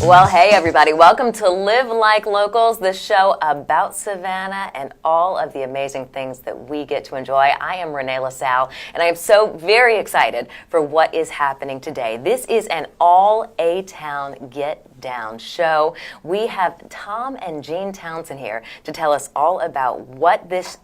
Well, hey everybody, welcome to Live Like Locals, the show about Savannah and all of the amazing things that we get to enjoy. I am Renee LaSalle, and I am so very excited for what is happening today. This is an all A-Town Get Down show. We have Tom and Jeanne Townsend here to tell us all about what this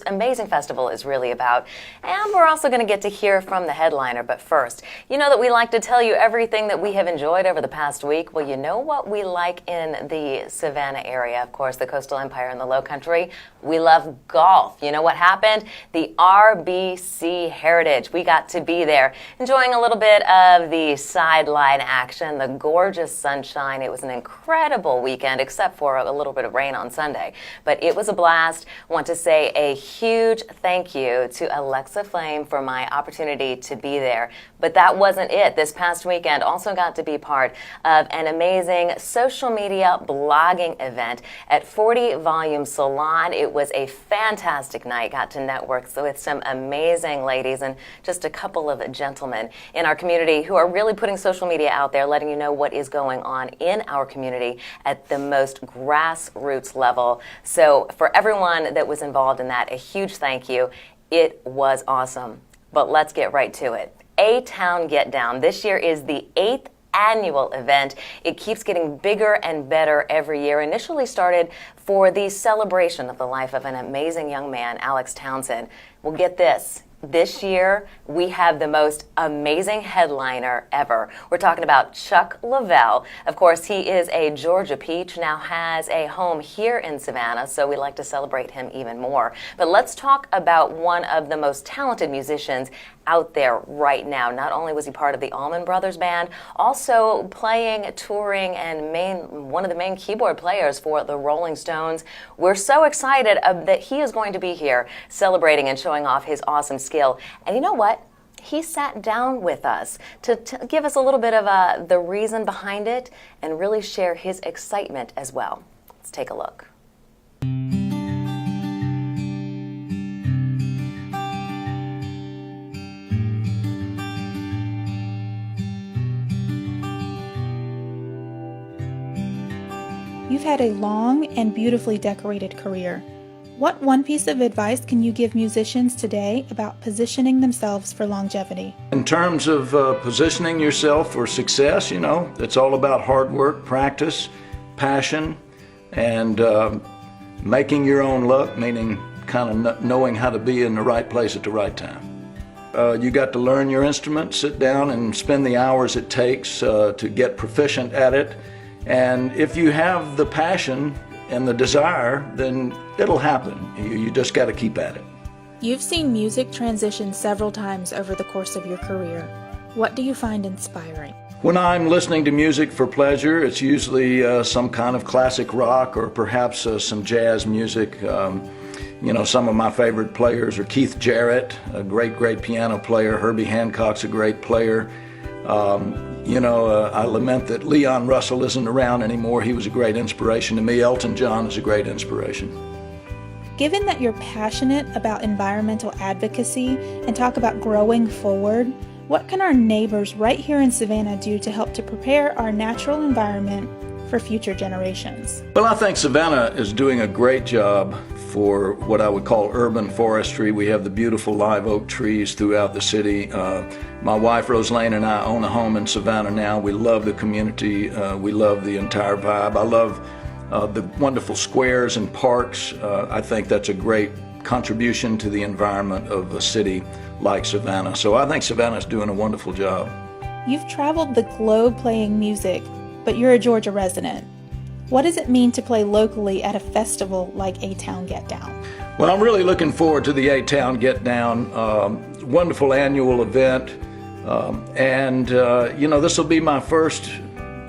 amazing festival is really about. And we're also going to get to hear from the headliner. But first, you know that we like to tell you everything that we have enjoyed over the past week. Well, you know what we like in the Savannah area, of course, the Coastal Empire and the Low Country. We love golf. You know what happened? The RBC Heritage. We got to be there, enjoying a little bit of the sideline action, the gorgeous sunshine. It was an incredible weekend, except for a little bit of rain on Sunday. But it was a blast. Want to say a huge thank you to Alexa Flame for my opportunity to be there. But that wasn't it. This past weekend also got to be part of an amazing social media blogging event at 40 Volume Salon. It was a fantastic night. Got to network with some amazing ladies and just a couple of gentlemen in our community who are really putting social media out there, letting you know what is going on in our community at the most grassroots level. So for everyone that was involved in that, a huge thank you. It was awesome. But let's get right to it. A-Town Get Down. This year is the 8th annual event. It keeps getting bigger and better every year. Initially started for the celebration of the life of an amazing young man, Alex Townsend. Well, get this. This year, we have the most amazing headliner ever. We're talking about Chuck Leavell. Of course, he is a Georgia peach, now has a home here in Savannah, so we like to celebrate him even more. But let's talk about one of the most talented musicians out there right now. Not only was he part of the Allman Brothers Band, also playing, touring, and one of the main keyboard players for the Rolling Stones. We're so excited that he is going to be here celebrating and showing off his awesome skill. And you know what? He sat down with us to give us a little bit of the reason behind it and really share his excitement as well. Let's take a look. You've had a long and beautifully decorated career. What one piece of advice can you give musicians today about positioning themselves for longevity? In terms of positioning yourself for success, you know, it's all about hard work, practice, passion, and making your own luck, meaning kind of knowing how to be in the right place at the right time. You got to learn your instrument, sit down and spend the hours it takes to get proficient at it. And if you have the passion and the desire, then it'll happen. You just got to keep at it. You've seen music transition several times over the course of your career. What do you find inspiring? When I'm listening to music for pleasure, it's usually some kind of classic rock or perhaps some jazz music. You know, some of my favorite players are Keith Jarrett, a great piano player. Herbie Hancock's a great player. I lament that Leon Russell isn't around anymore. He was a great inspiration to me. Elton John is a great inspiration. Given that you're passionate about environmental advocacy and talk about growing forward, what can our neighbors right here in Savannah do to help to prepare our natural environment for future generations? Well, I think Savannah is doing a great job for what I would call urban forestry. We have the beautiful live oak trees throughout the city. My wife Rosalane and I own a home in Savannah now. We love the community. We love the entire vibe. I love the wonderful squares and parks. I think that's a great contribution to the environment of a city like Savannah. So I think Savannah's doing a wonderful job. You've traveled the globe playing music, but you're a Georgia resident. What does it mean to play locally at a festival like A-Town Get Down? Well, I'm really looking forward to the A-Town Get Down, wonderful annual event. This will be my first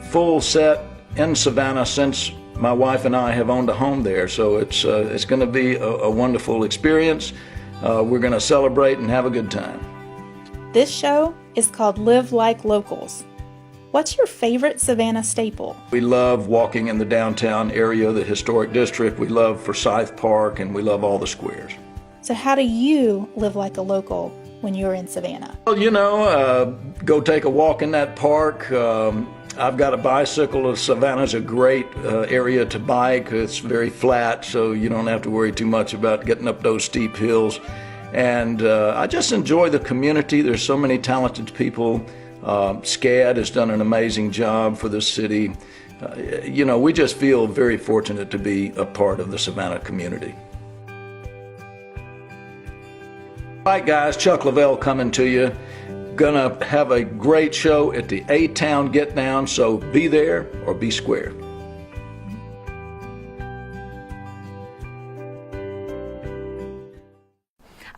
full set in Savannah since my wife and I have owned a home there. So it's going to be a wonderful experience. We're going to celebrate and have a good time. This show is called Live Like Locals. What's your favorite Savannah staple? We love walking in the downtown area, the historic district. We love Forsyth Park, and we love all the squares. So how do you live like a local when you're in Savannah? Well, go take a walk in that park. I've got a bicycle. Savannah's a great area to bike. It's very flat, so you don't have to worry too much about getting up those steep hills. And I just enjoy the community. There's so many talented people. SCAD has done an amazing job for the city. You know, we just feel very fortunate to be a part of the Savannah community. All right, guys, Chuck Lavelle coming to you. Gonna have a great show at the A-Town Get Down, so be there or be square.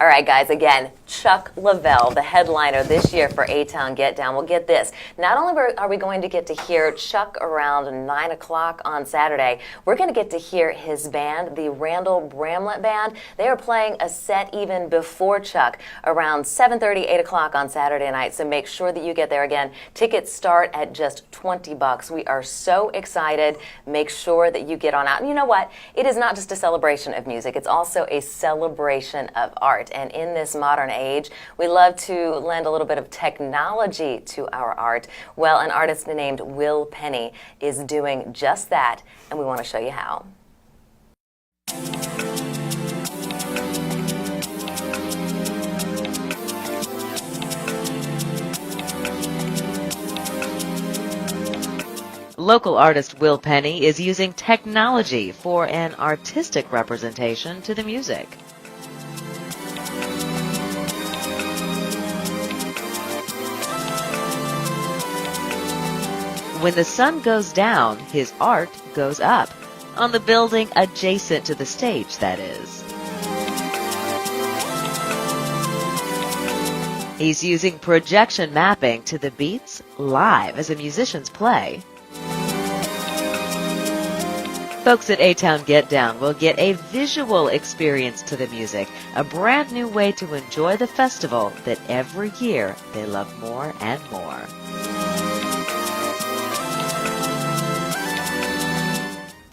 All right, guys, again, Chuck Lavelle, the headliner this year for A-Town Get Down. Well, get this. Not only are we going to get to hear Chuck around 9 o'clock on Saturday, we're going to get to hear his band, the Randall Bramlett Band. They are playing a set even before Chuck around 7:30, 8 o'clock on Saturday night, so make sure that you get there. Again, tickets start at just $20. We are so excited. Make sure that you get on out. And you know what? It is not just a celebration of music. It's also a celebration of art. And in this modern age, we love to lend a little bit of technology to our art. Well, an artist named Will Penny is doing just that, and we want to show you how. Local artist Will Penny is using technology for an artistic representation to the music. When the sun goes down, his art goes up, on the building adjacent to the stage, that is. He's using projection mapping to the beats live as the musicians play. Folks at A-Town Get Down will get a visual experience to the music, a brand new way to enjoy the festival that every year they love more and more.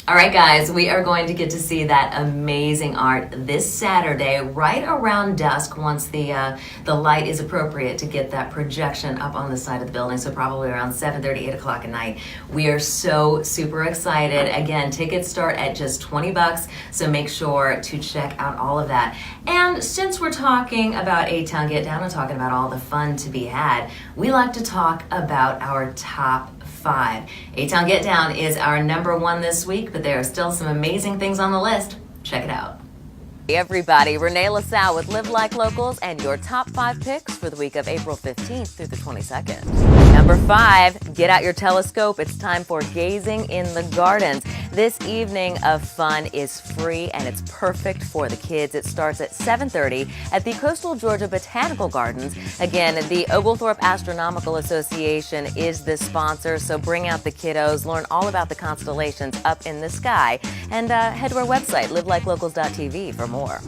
All right, guys, we are going to get to see that amazing art this Saturday, right around dusk, once the light is appropriate to get that projection up on the side of the building, so probably around 7:30, 8 o'clock at night. We are so super excited. Again, tickets start at just $20, so make sure to check out all of that. And since we're talking about A-Town Get Down and talking about all the fun to be had, we like to talk about our top 5. A-Town Get Down is our #1 this week, but there are still some amazing things on the list. Check it out. Hey everybody, Renee LaSalle with Live Like Locals and your top 5 picks for the week of April 15th through the 22nd. Number 5, get out your telescope. It's time for Gazing in the Gardens. This evening of fun is free and it's perfect for the kids. It starts at 7:30 at the Coastal Georgia Botanical Gardens. Again, the Oglethorpe Astronomical Association is the sponsor, so bring out the kiddos, learn all about the constellations up in the sky, and head to our website, livelikeLocals.tv, for more.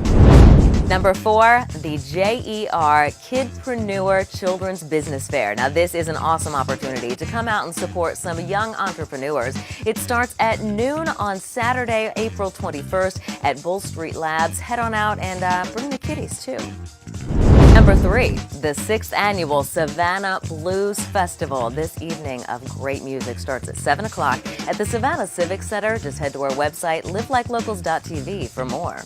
Number 4, the JER Kidpreneur Children's Business Fair. Now, this is an awesome opportunity to come out and support some young entrepreneurs. It starts at noon on Saturday, April 21st at Bull Street Labs. Head on out and bring the kiddies, too. Number 3, the 6th annual Savannah Blues Festival. This evening of great music starts at 7 o'clock at the Savannah Civic Center. Just head to our website, livelikeLocals.tv, for more.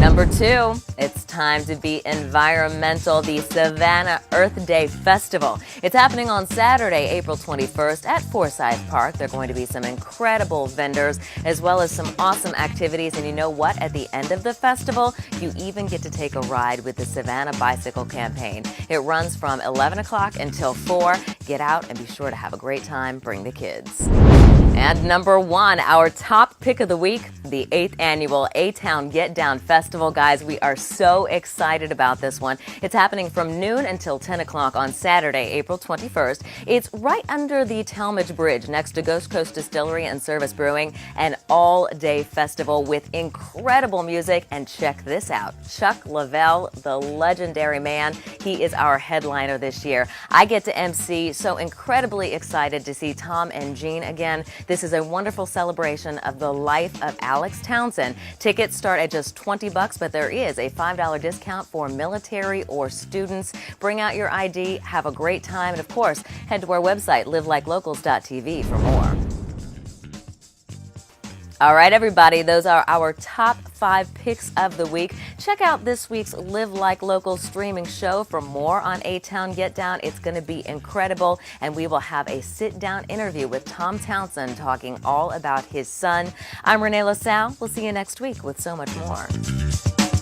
Number 2, it's time to be environmental, the Savannah Earth Day Festival. It's happening on Saturday, April 21st at Forsyth Park. There are going to be some incredible vendors as well as some awesome activities. And you know what? At the end of the festival, you even get to take a ride with the Savannah Bicycle Campaign. It runs from 11 o'clock until 4. Get out and be sure to have a great time. Bring the kids. And number 1, our top pick of the week, the 8th annual A-Town Get Down Festival. Guys, we are so excited about this one. It's happening from noon until 10 o'clock on Saturday, April 21st. It's right under the Talmadge Bridge next to Ghost Coast Distillery and Service Brewing, an all-day festival with incredible music. And check this out, Chuck Lavelle, the legendary man, he is our headliner this year. I get to MC, so incredibly excited to see Tom and Jeanne again. This is a wonderful celebration of the life of Alex Townsend. Tickets start at just $20, but there is a $5 discount for military or students. Bring out your ID, have a great time, and of course, head to our website, livelikeLocals.tv for more. All right, everybody, those are our top 5 picks of the week. Check out this week's Live Like Locals streaming show for more on A-Town Get Down. It's going to be incredible, and we will have a sit-down interview with Tom Townsend talking all about his son. I'm Renee LaSalle. We'll see you next week with so much more.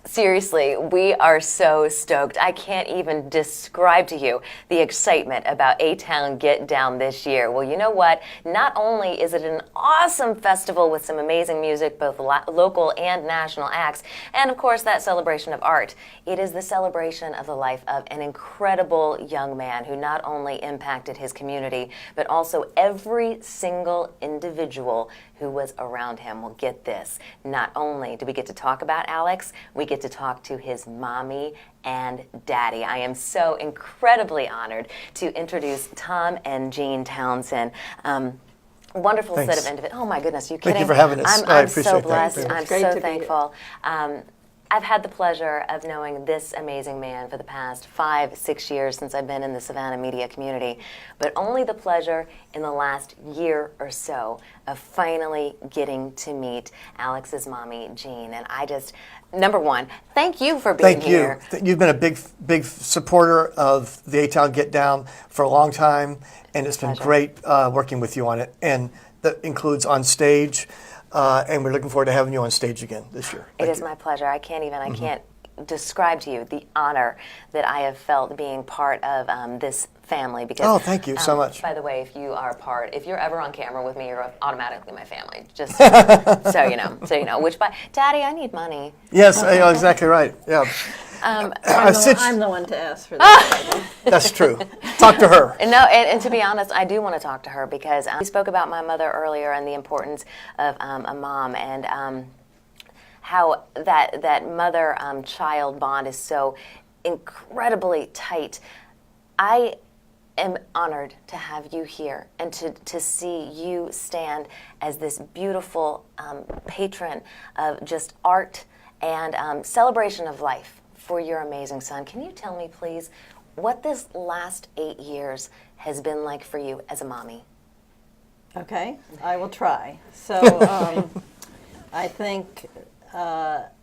Seriously, we are so stoked. I can't even describe to you the excitement about A-Town Get Down this year. Well, you know what? Not only is it an awesome festival with some amazing music, both local and national acts, and of course that celebration of art, it is the celebration of the life of an incredible young man who not only impacted his community, but also every single individual who was around him. Well, get this. Not only do we get to talk about Alex, we get to talk to his mommy and daddy. I am so incredibly honored to introduce Tom and Jeanne Townsend. Wonderful Thanks. set of individuals. Oh my goodness, you kidding? Thank you for having us. I'm I appreciate so that. blessed. It's I'm great so to be thankful. I've had the pleasure of knowing this amazing man for the past 5-6 years since I've been in the Savannah media community, but only the pleasure in the last year or so of finally getting to meet Alex's mommy, Jeanne. And I just, number one, thank you for being here. Thank you. You've been a big supporter of the A-Town Get Down for a long time, and it's been great working with you on it. And that includes on stage. And we're looking forward to having you on stage again this year. It is my pleasure. I can't describe to you the honor that I have felt being part of this family. Because, oh, thank you so much. By the way, if you're ever on camera with me, you're automatically my family. Just so you know. Which, Daddy, I need money. Yes, you're exactly right. Yeah. I'm the one to ask for that. That's true. Talk to her. And to be honest, I do want to talk to her because we spoke about my mother earlier and the importance of a mom and how that mother-child bond is so incredibly tight. I am honored to have you here and to see you stand as this beautiful patron of just art and celebration of life for your amazing son. Can you tell me, please, what this last 8 years has been like for you as a mommy? Okay, I will try. So I think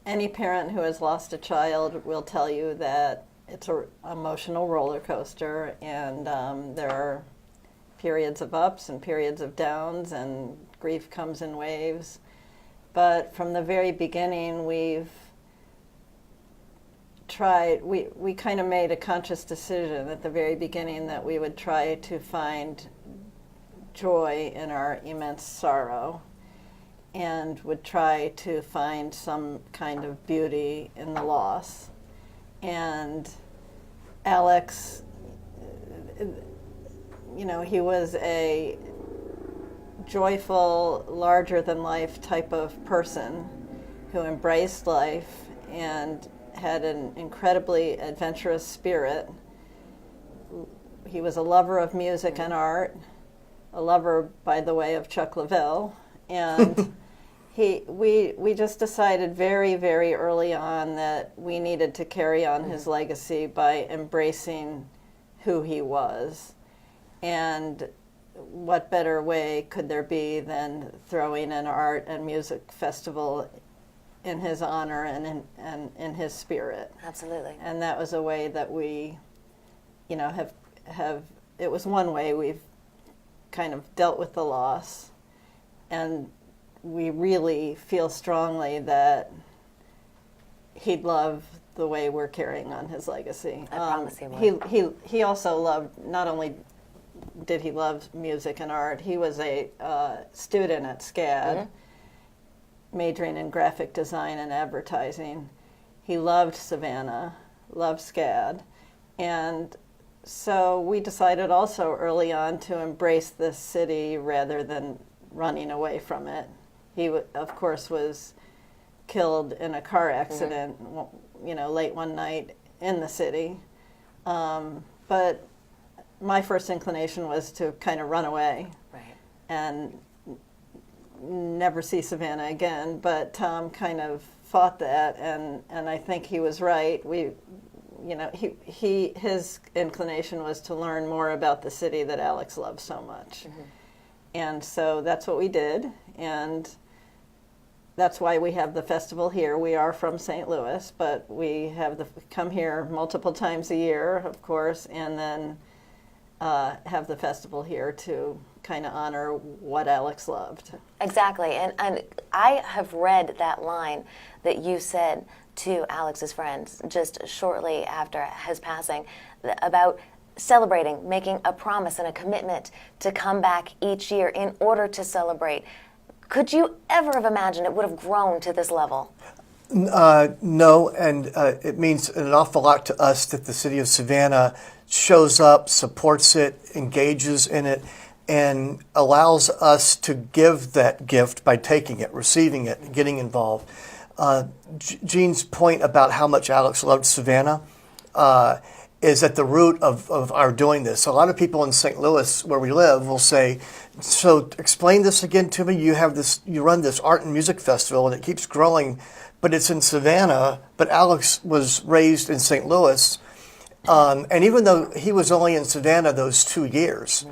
any parent who has lost a child will tell you that it's an emotional roller coaster, and there are periods of ups and periods of downs, and grief comes in waves. But from the very beginning, we've tried, we kind of made a conscious decision at the very beginning that we would try to find joy in our immense sorrow and would try to find some kind of beauty in the loss. And Alex, he was a joyful, larger-than-life type of person who embraced life and had an incredibly adventurous spirit. He was a lover of music and art, a lover, by the way, of Chuck Leavell, and we just decided very, very early on that we needed to carry on his legacy by embracing who he was. And what better way could there be than throwing an art and music festival in his honor and in his spirit? Absolutely. And that was a way that we, have it was one way we've kind of dealt with the loss. And we really feel strongly that he'd love the way we're carrying on his legacy. I promise he would. He also loved, not only did he love music and art, he was a student at SCAD, majoring in graphic design and advertising. He loved Savannah, loved SCAD, and so we decided also early on to embrace this city rather than running away from it. He, of course, was killed in a car accident, late one night in the city. But my first inclination was to kind of run away. Right. And never see Savannah again, but Tom kind of fought that, and I think he was right. His inclination was to learn more about the city that Alex loved so much. And so that's what we did, and that's why we have the festival here. We are from St. Louis, but we have come here multiple times a year, of course, and then have the festival here to kind of honor what Alex loved. Exactly, and I have read that line that you said to Alex's friends just shortly after his passing about celebrating, making a promise and a commitment to come back each year in order to celebrate. Could you ever have imagined it would have grown to this level? No, and it means an awful lot to us that the city of Savannah shows up, supports it, engages in it, and allows us to give that gift by taking it, receiving it, and getting involved. Jeanne's point about how much Alex loved Savannah is at the root of our doing this. A lot of people in St. Louis, where we live, will say, so explain this again to me. You run this art and music festival and it keeps growing, but it's in Savannah, but Alex was raised in St. Louis. And even though he was only in Savannah those 2 years,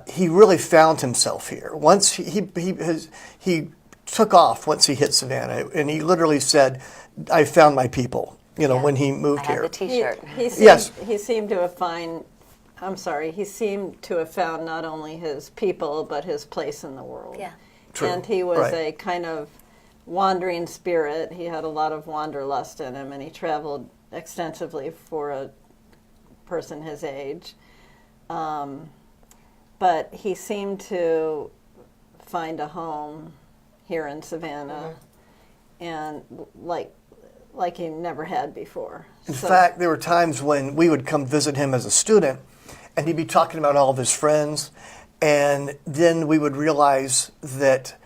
he really found himself here. Once he took off once he hit Savannah, and he literally said, I found my people. When he moved I here. have the T-shirt. He seemed to have found not only his people, but his place in the world. Yeah. True. And he was Right. a kind of wandering spirit. He had a lot of wanderlust in him, and he traveled extensively for a person his age. But he seemed to find a home here in Savannah, and like he never had before. In fact, there were times when we would come visit him as a student, and he'd be talking about all of his friends, and then we would realize that,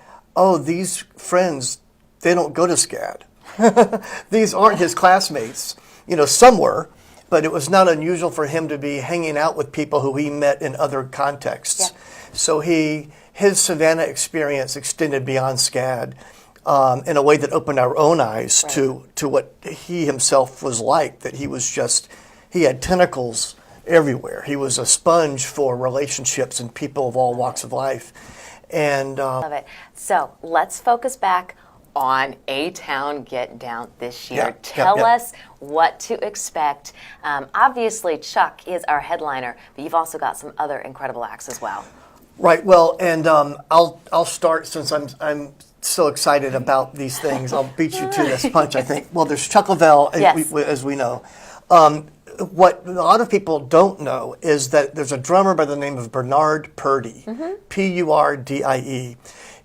these friends, they don't go to SCAD. These aren't his classmates. Some were, but it was not unusual for him to be hanging out with people who he met in other contexts. Yeah. So his Savannah experience extended beyond SCAD. In a way that opened our own eyes to what he himself was like, that he had tentacles everywhere. He was a sponge for relationships and people of all walks of life. And Love it. So let's focus back on A-Town Get Down this year. Tell us what to expect. Obviously, Chuck is our headliner, but you've also got some other incredible acts as well. Right. Well, and I'll start since I'm so excited about these things. I'll beat you to this punch, I think. Well, there's Chuck Lavelle, as we know. What a lot of people don't know is that there's a drummer by the name of Bernard Purdie, Purdie.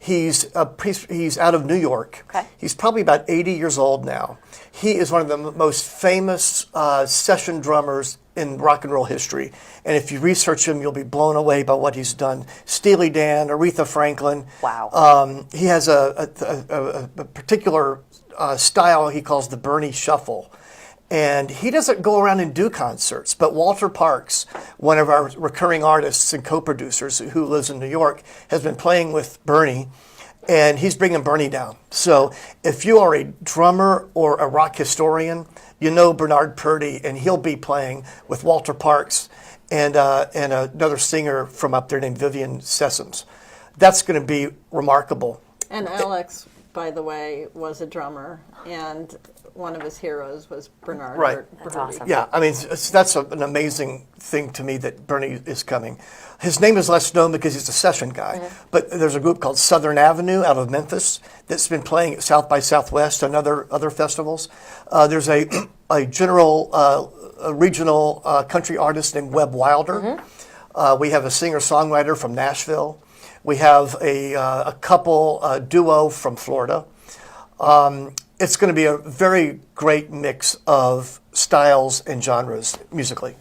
He's out of New York. Okay. He's probably about 80 years old now. He is one of the most famous session drummers in rock and roll history. And if you research him, you'll be blown away by what he's done. Steely Dan, Aretha Franklin. Wow. He has a particular style he calls the Bernie Shuffle. And he doesn't go around and do concerts, but Walter Parks, one of our recurring artists and co-producers who lives in New York, has been playing with Bernie, and he's bringing Bernie down. So if you are a drummer or a rock historian, you know Bernard Purdie, and he'll be playing with Walter Parks and another singer from up there named Vivian Sessoms. That's going to be remarkable. And Alex, by the way, was a drummer, and one of his heroes was Bernard. Right. That's awesome. Yeah, I mean, that's an amazing thing to me that Bernie is coming. His name is less known because he's a session guy, but there's a group called Southern Avenue out of Memphis that's been playing at South by Southwest and other festivals. There's a regional country artist named Webb Wilder. We have a singer-songwriter from Nashville. We have a couple duo from Florida. It's going to be a very great mix of styles and genres musically.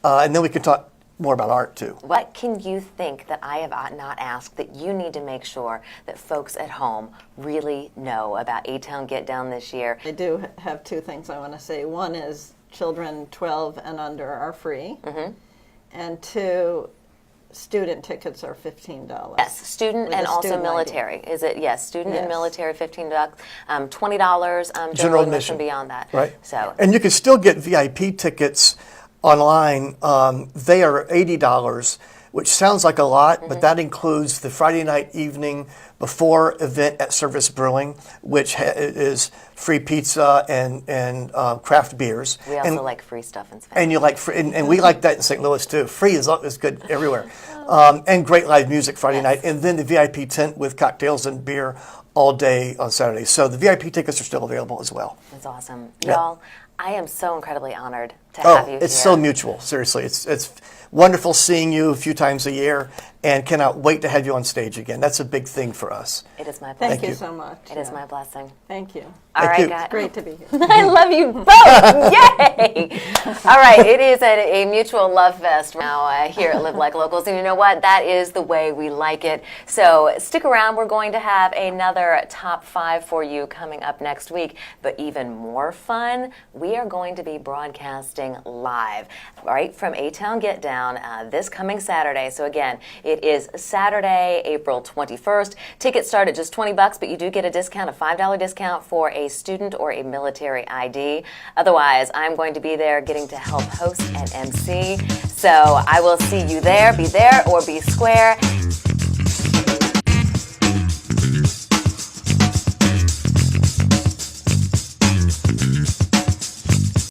And then we can talk more about art too. What can you think that I have not asked that you need to make sure that folks at home really know about A-Town Get Down this year? I do have two things I want to say. One is children 12 and under are free. And two, student tickets are $15. Yes, student With and a also student military. Is it? Yes, student and Yes. military, $15, $20 General admission. beyond that. Right. So And you can still get VIP tickets online. They are $80, which sounds like a lot, but that includes the Friday night evening before event at Service Brewing, which is free pizza and craft beers. we also and, like free stuff in Savannah. and you like free, and we like that in St. Louis too. Free is good everywhere, and great live music Friday night, and then the VIP tent with cocktails and beer all day on Saturday. So the VIP tickets are still available as well. It's awesome. Yeah. Y'all, I am so incredibly honored to have you It's here. so mutual. Seriously, it's wonderful seeing you a few times a year, and cannot wait to have you on stage again. That's a big thing for us. It is my Thank blessing. you so much. It is my blessing. Thank you. All right, you. guys. Great to be here. I love you both. Yay! All right, it is a mutual love fest now here at Live Like Locals. And you know what? That is the way we like it. So stick around. We're going to have another top 5 for you coming up next week. But even more fun, we are going to be broadcasting live, right, from A-Town Get Down this coming Saturday. So again, it is Saturday, April 21st. Tickets start at just $20, but you do get a discount, a $5 discount for a student or a military ID. Otherwise, I'm going to be there getting to help host and MC. So I will see you there. Be there or be square.